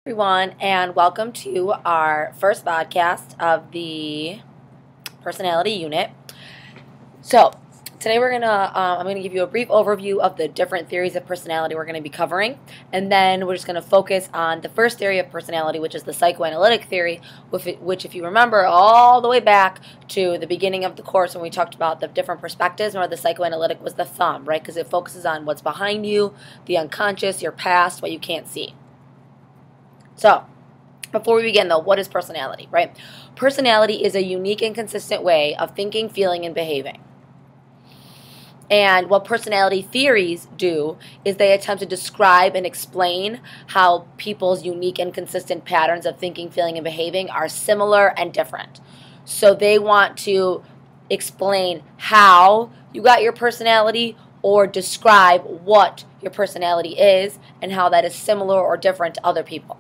Everyone, and welcome to our first podcast of the personality unit. So today I'm gonna give you a brief overview of the different theories of personality we're gonna be covering, and then we're just gonna focus on the first theory of personality, which is the psychoanalytic theory, which, if you remember all the way back to the beginning of the course when we talked about the different perspectives, remember the psychoanalytic was the thumb, right? Because it focuses on what's behind you, the unconscious, your past, what you can't see. So, before we begin though, what is personality, right? Personality is a unique and consistent way of thinking, feeling, and behaving. And what personality theories do is they attempt to describe and explain how people's unique and consistent patterns of thinking, feeling, and behaving are similar and different. So they want to explain how you got your personality or describe what your personality is and how that is similar or different to other people.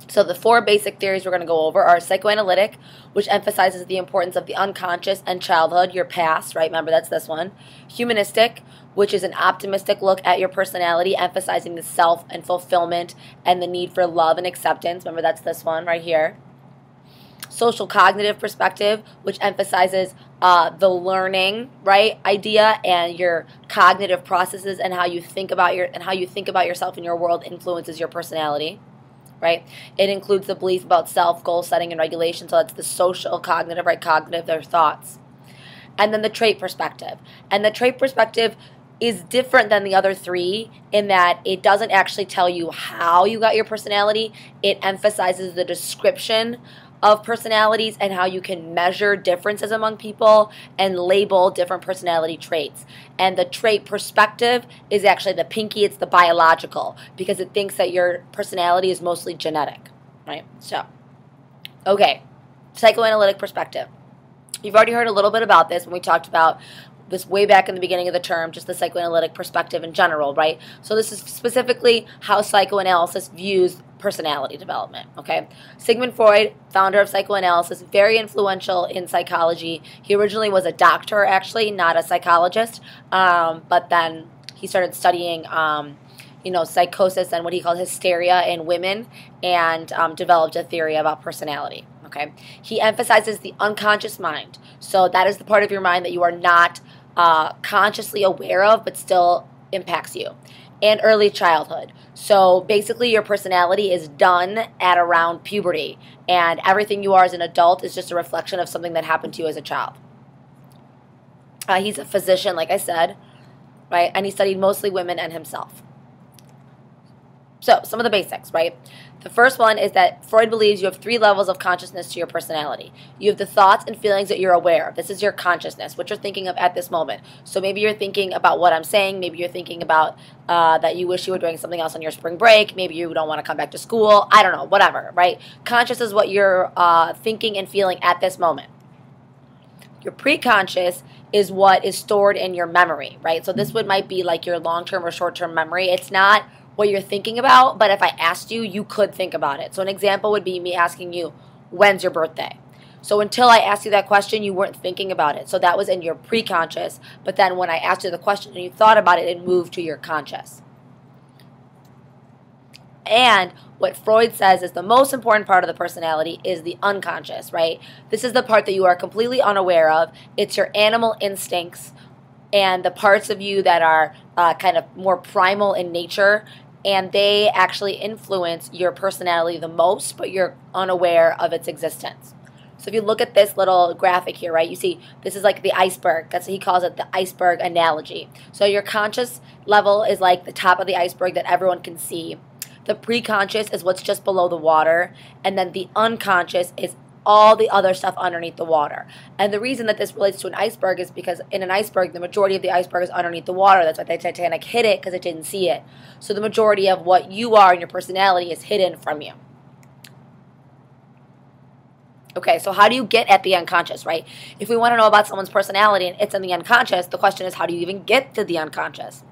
So the four basic theories we're going to go over are psychoanalytic, which emphasizes the importance of the unconscious and childhood, your past, right? Remember, that's this one. Humanistic, which is an optimistic look at your personality, emphasizing the self and fulfillment and the need for love and acceptance. Remember, that's this one right here. Social cognitive perspective, which emphasizes the learning, right, idea and your cognitive processes and how you think about yourself and your world influences your personality. Right? It includes the belief about self, goal setting, and regulation. So that's the social cognitive, right? Cognitive, their thoughts. And then the trait perspective. And the trait perspective is different than the other three in that it doesn't actually tell you how you got your personality. It emphasizes the description of personalities and how you can measure differences among people and label different personality traits. And the trait perspective is actually the pinky, it's the biological, because it thinks that your personality is mostly genetic, right? So, okay, psychoanalytic perspective. You've already heard a little bit about this when we talked about this way back in the beginning of the term, just the psychoanalytic perspective in general, right? So this is specifically how psychoanalysis views personality development, okay? Sigmund Freud, founder of psychoanalysis, very influential in psychology. He originally was a doctor, actually, not a psychologist, but then he started studying psychosis and what he called hysteria in women and developed a theory about personality, okay? He emphasizes the unconscious mind. So that is the part of your mind that you are not consciously aware of but still impacts you. And early childhood. So basically your personality is done at around puberty, and everything you are as an adult is just a reflection of something that happened to you as a child. He's a physician, like I said, right? And he studied mostly women and himself. So some of the basics, right? The first one is that Freud believes you have three levels of consciousness to your personality. You have the thoughts and feelings that you're aware of. This is your consciousness, what you're thinking of at this moment. So maybe you're thinking about what I'm saying. Maybe you're thinking about that you wish you were doing something else on your spring break. Maybe you don't want to come back to school. I don't know, whatever, right? Conscious is what you're thinking and feeling at this moment. Your preconscious is what is stored in your memory, right? So this might be like your long-term or short-term memory. It's not what you're thinking about, but if I asked you, you could think about it. So an example would be me asking you, when's your birthday? So until I asked you that question, you weren't thinking about it. So that was in your preconscious, but then when I asked you the question and you thought about it, it moved to your conscious. And what Freud says is the most important part of the personality is the unconscious, right? This is the part that you are completely unaware of. It's your animal instincts and the parts of you that are kind of more primal in nature, and they actually influence your personality the most, but you're unaware of its existence. So if you look at this little graphic here, right, you see this is like the iceberg. That's what he calls it, the iceberg analogy. So your conscious level is like the top of the iceberg that everyone can see. The preconscious is what's just below the water, and then the unconscious is all the other stuff underneath the water. And the reason that this relates to an iceberg is because in an iceberg, the majority of the iceberg is underneath the water. That's why the Titanic hit it, because it didn't see it. So the majority of what you are and your personality is hidden from you. Okay, so how do you get at the unconscious, right? If we want to know about someone's personality and it's in the unconscious, the question is, how do you even get to the unconscious?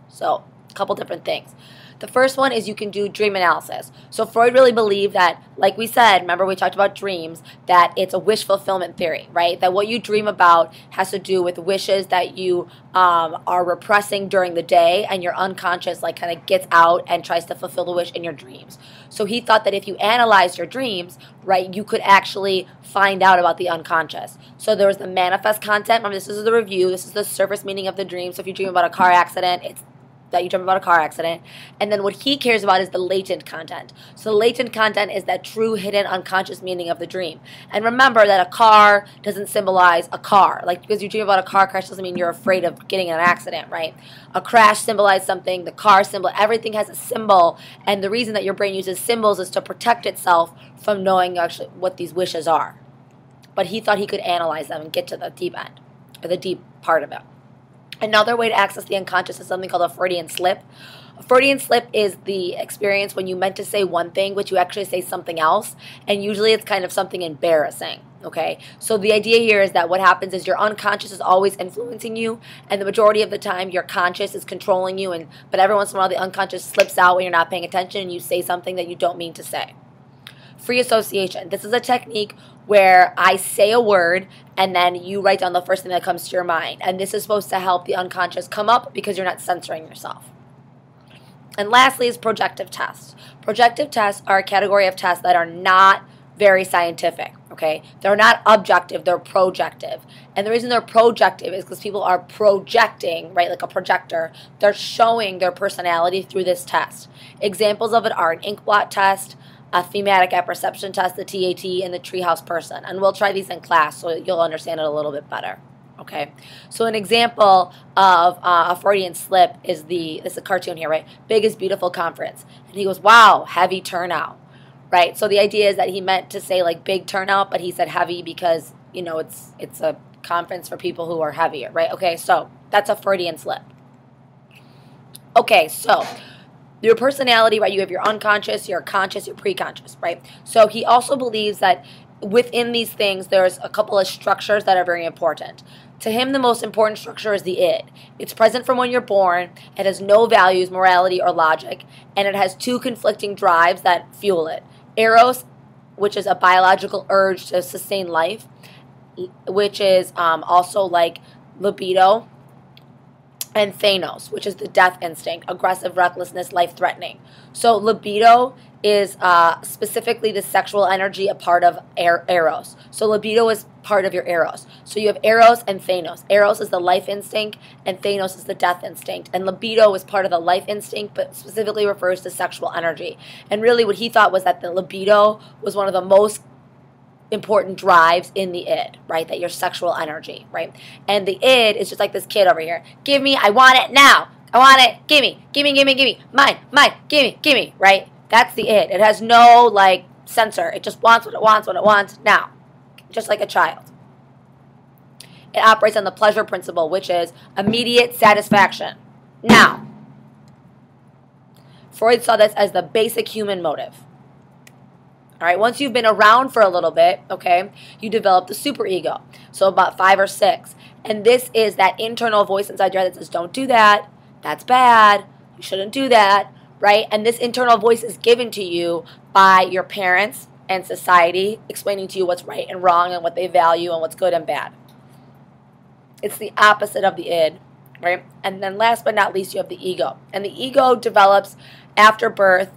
So, a couple different things. The first one is you can do dream analysis. So Freud really believed that, like we said, remember we talked about dreams, that it's a wish fulfillment theory, right? That what you dream about has to do with wishes that you are repressing during the day, and your unconscious like kind of gets out and tries to fulfill the wish in your dreams. So he thought that if you analyzed your dreams, right, you could actually find out about the unconscious. So there was the manifest content. Remember, this is the review. This is the surface meaning of the dream. So if you dream about a car accident, it's that you dream about a car accident. And then what he cares about is the latent content. So the latent content is that true hidden unconscious meaning of the dream. And remember that a car doesn't symbolize a car. Like, because you dream about a car crash doesn't mean you're afraid of getting in an accident, right? A crash symbolizes something, the car symbol, everything has a symbol. And the reason that your brain uses symbols is to protect itself from knowing actually what these wishes are. But he thought he could analyze them and get to the deep end, or the deep part of it. Another way to access the unconscious is something called a Freudian slip. A Freudian slip is the experience when you meant to say one thing, but you actually say something else, and usually it's kind of something embarrassing, okay? So the idea here is that what happens is your unconscious is always influencing you, and the majority of the time your conscious is controlling you, but every once in a while the unconscious slips out when you're not paying attention and you say something that you don't mean to say. Free association. This is a technique where I say a word and then you write down the first thing that comes to your mind. And this is supposed to help the unconscious come up because you're not censoring yourself. And lastly is projective tests. Projective tests are a category of tests that are not very scientific, okay? They're not objective, they're projective. And the reason they're projective is because people are projecting, right, like a projector. They're showing their personality through this test. Examples of it are an ink blot test, a thematic apperception test, the TAT, and the treehouse person. And we'll try these in class so you'll understand it a little bit better. Okay, so an example of a Freudian slip is this is a cartoon here, right? Biggest Beautiful Conference. And he goes, wow, heavy turnout, right? So the idea is that he meant to say like big turnout, but he said heavy because, you know, it's a conference for people who are heavier, right? Okay, so that's a Freudian slip. Okay, so your personality, right? You have your unconscious, your conscious, your preconscious, right? So he also believes that within these things, there's a couple of structures that are very important. To him, the most important structure is the id. It's present from when you're born. It has no values, morality, or logic. And it has two conflicting drives that fuel it. Eros, which is a biological urge to sustain life, which is also like libido, and Thanos, which is the death instinct, aggressive, recklessness, life-threatening. So libido is specifically the sexual energy, a part of Eros. So libido is part of your Eros. So you have Eros and Thanos. Eros is the life instinct, and Thanos is the death instinct. And libido is part of the life instinct, but specifically refers to sexual energy. And really what he thought was that the libido was one of the most important drives in the id, right? That your sexual energy, right? And the id is just like this kid over here. Give me, I want it now. I want it. Give me, give me, give me, give me. Mine, mine, give me, right? That's the id. It has no, like, censor. It just wants what it wants now. Just like a child. It operates on the pleasure principle, which is immediate satisfaction. Now. Freud saw this as the basic human motive. All right, once you've been around for a little bit, okay, you develop the superego. So about 5 or 6. And this is that internal voice inside your head that says, don't do that. That's bad. You shouldn't do that, right? And this internal voice is given to you by your parents and society, explaining to you what's right and wrong and what they value and what's good and bad. It's the opposite of the id, right? And then last but not least, you have the ego. And the ego develops after birth,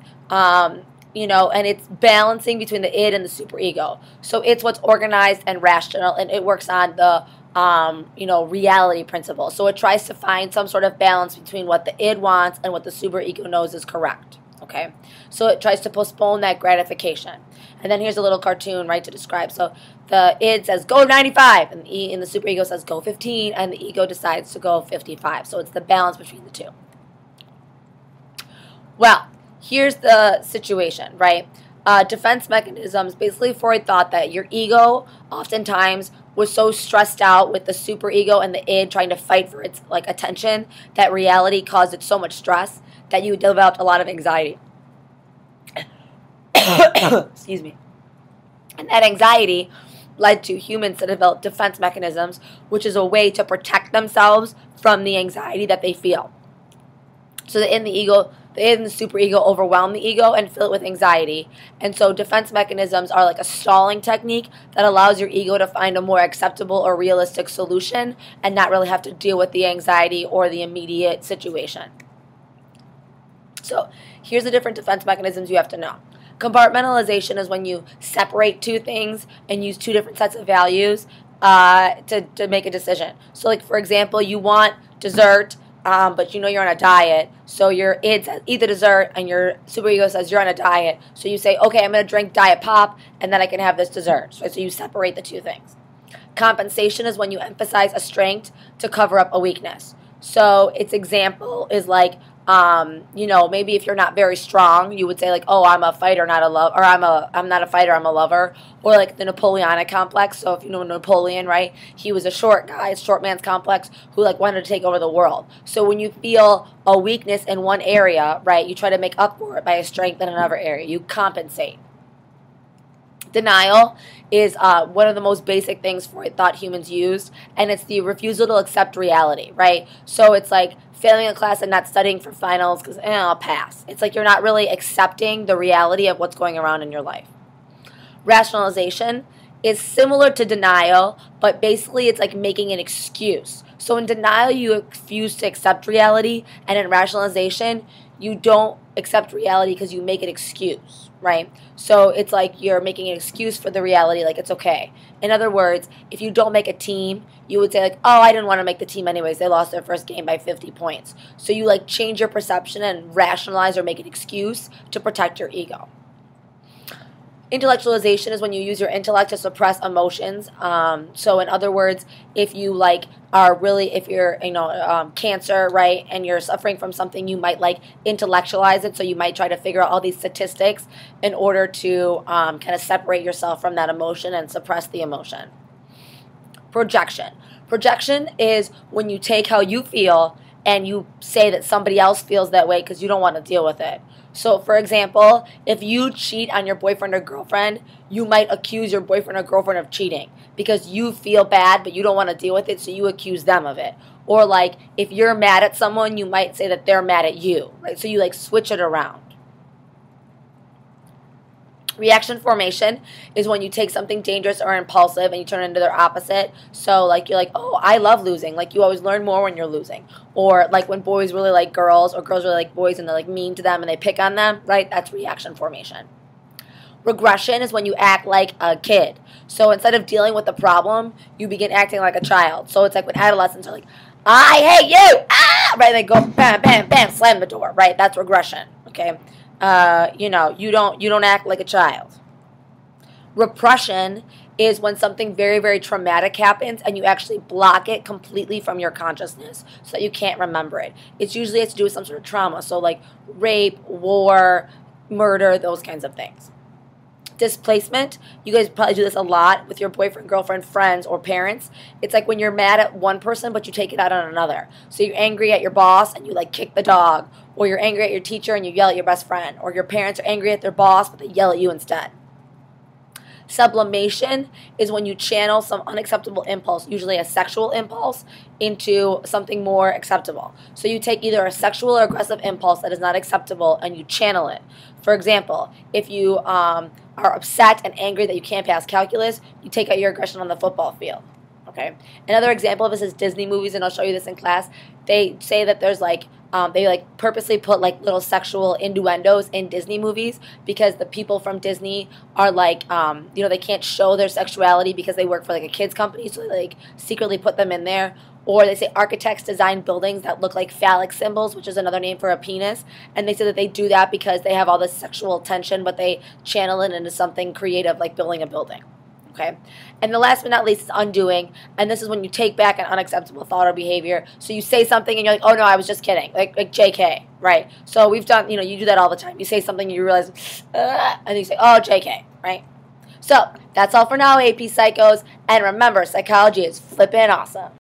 you know, and it's balancing between the id and the superego. So it's what's organized and rational, and it works on the, you know, reality principle. So it tries to find some sort of balance between what the id wants and what the superego knows is correct, okay? So it tries to postpone that gratification. And then here's a little cartoon, right, to describe. So the id says, go 95, and the superego says, go 15, and the ego decides to go 55. So it's the balance between the two. Well, here's the situation, right? Defense mechanisms. Basically, Freud thought that your ego oftentimes was so stressed out with the superego and the id trying to fight for its like attention that reality caused it so much stress that you developed a lot of anxiety. Excuse me. And that anxiety led to humans to develop defense mechanisms, which is a way to protect themselves from the anxiety that they feel. So that in the ego, they in the superego overwhelm the ego and fill it with anxiety. And so defense mechanisms are like a stalling technique that allows your ego to find a more acceptable or realistic solution and not really have to deal with the anxiety or the immediate situation. So here's the different defense mechanisms you have to know. Compartmentalization is when you separate two things and use two different sets of values to make a decision. So like, for example, you want dessert, but you know you're on a diet, so your id says eat the dessert and your superego says you're on a diet, so you say, okay, I'm going to drink diet pop and then I can have this dessert. So you separate the two things. Compensation is when you emphasize a strength to cover up a weakness. So its example is like, you know, maybe if you're not very strong, you would say like, oh, I'm a fighter, not a lover, or I'm not a fighter, I'm a lover, or like the Napoleonic complex. So if you know Napoleon, right, he was a short guy, short man's complex, who like wanted to take over the world. So when you feel a weakness in one area, right, you try to make up for it by a strength in another area. You compensate. Denial is one of the most basic things Freud thought humans used, and it's the refusal to accept reality, right? So it's like failing a class and not studying for finals because I'll pass. It's like you're not really accepting the reality of what's going around in your life. Rationalization is similar to denial, but basically it's like making an excuse. So in denial, you refuse to accept reality, and in rationalization, you don't accept reality because you make an excuse, right? So it's like you're making an excuse for the reality, like it's okay. In other words, if you don't make a team, you would say like, oh, I didn't want to make the team anyways. They lost their first game by 50 points. So you like change your perception and rationalize or make an excuse to protect your ego. Intellectualization is when you use your intellect to suppress emotions. So in other words, if you like are really, if you're, you know, cancer, right, and you're suffering from something, you might like intellectualize it. So you might try to figure out all these statistics in order to kind of separate yourself from that emotion and suppress the emotion. Projection. Projection is when you take how you feel and you say that somebody else feels that way because you don't want to deal with it. So, for example, if you cheat on your boyfriend or girlfriend, you might accuse your boyfriend or girlfriend of cheating because you feel bad, but you don't want to deal with it, so you accuse them of it. Or, like, if you're mad at someone, you might say that they're mad at you, right? So you, like, switch it around. Reaction formation is when you take something dangerous or impulsive and you turn it into their opposite. So, like, you're like, oh, I love losing. Like, you always learn more when you're losing. Or, like, when boys really like girls or girls really like boys and they're, like, mean to them and they pick on them, right? That's reaction formation. Regression is when you act like a kid. So, instead of dealing with the problem, you begin acting like a child. So, it's like when adolescents are like, I hate you! Ah! Right? They go, bam, bam, bam, slam the door, right? That's regression, okay? You know, you don't act like a child. Repression is when something very, very traumatic happens and you actually block it completely from your consciousness so that you can't remember it. It's usually has to do with some sort of trauma, so like rape, war, murder, those kinds of things. Displacement, you guys probably do this a lot with your boyfriend, girlfriend, friends, or parents. It's like when you're mad at one person but you take it out on another. So you're angry at your boss and you like kick the dog, or you're angry at your teacher and you yell at your best friend, or your parents are angry at their boss but they yell at you instead. Sublimation is when you channel some unacceptable impulse, usually a sexual impulse, into something more acceptable. So you take either a sexual or aggressive impulse that is not acceptable and you channel it. For example, if you are upset and angry that you can't pass calculus, you take out your aggression on the football field. Okay. Another example of this is Disney movies, and I'll show you this in class. They say that there's like they like purposely put like little sexual innuendos in Disney movies because the people from Disney are like you know, they can't show their sexuality because they work for like a kids company, so they like secretly put them in there. Or they say architects design buildings that look like phallic symbols, which is another name for a penis. And they say that they do that because they have all this sexual tension, but they channel it into something creative like building a building. Okay? And the last but not least is undoing. And this is when you take back an unacceptable thought or behavior. So you say something and you're like, oh no, I was just kidding. Like JK, right? So we've done, you know, you do that all the time. You say something and you realize, and you say, oh, JK, right? So that's all for now, AP Psychos. And remember, psychology is flippin' awesome.